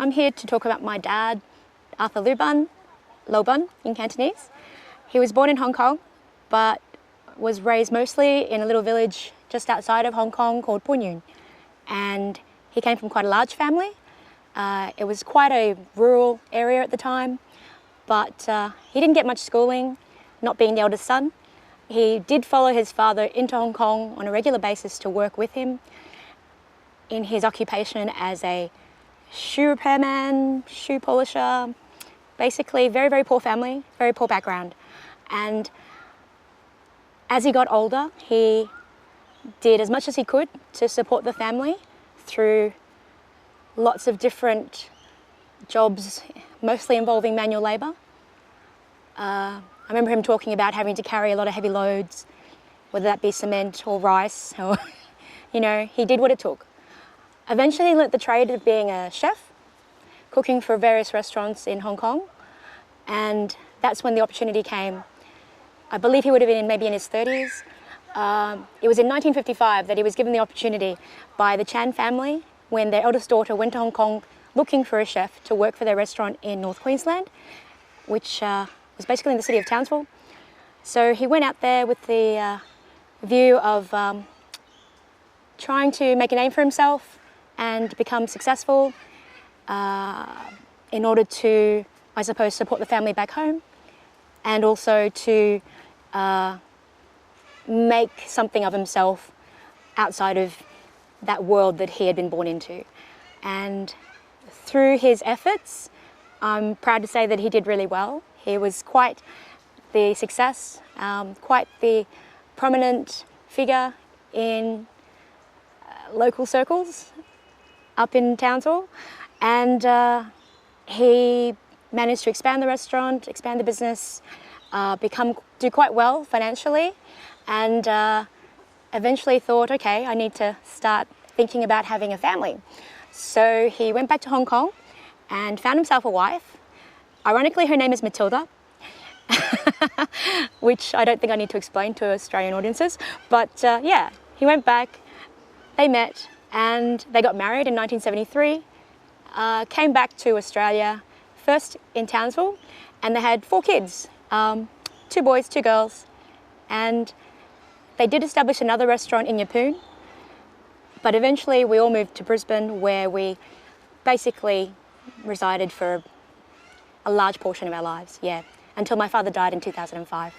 I'm here to talk about my dad, Arthur Loo Bun in Cantonese. He was born in Hong Kong, but was raised mostly in a little village just outside of Hong Kong called Pun Yun. And he came from quite a large family. It was quite a rural area at the time, but he didn't get much schooling, not being the eldest son. He did follow his father into Hong Kong on a regular basis to work with him in his occupation as a shoe repairman, shoe polisher, basically very, very poor family, very poor background. And as he got older, he did as much as he could to support the family through lots of different jobs, mostly involving manual labour. I remember him talking about having to carry a lot of heavy loads, whether that be cement or rice, or, you know, he did what it took. Eventually he learnt the trade of being a chef, cooking for various restaurants in Hong Kong, and that's when the opportunity came. I believe he would have been maybe in his 30s. It was in 1955 that he was given the opportunity by the Chan family when their eldest daughter went to Hong Kong looking for a chef to work for their restaurant in North Queensland, which was basically in the city of Townsville. So he went out there with the view of trying to make a name for himself and become successful in order to, I suppose, support the family back home, and also to make something of himself outside of that world that he had been born into. And through his efforts, I'm proud to say that he did really well. He was quite the success, quite the prominent figure in local circles up in Townsville, and he managed to expand the restaurant, expand the business, do quite well financially, and eventually thought, okay, I need to start thinking about having a family. So he went back to Hong Kong and found himself a wife. Ironically, her name is Matilda, which I don't think I need to explain to Australian audiences, but yeah, he went back, they met, and they got married in 1973, came back to Australia, first in Townsville, and they had 4 kids, 2 boys, 2 girls, and they did establish another restaurant in Yeppoon, but eventually we all moved to Brisbane, where we basically resided for a large portion of our lives, yeah, until my father died in 2005.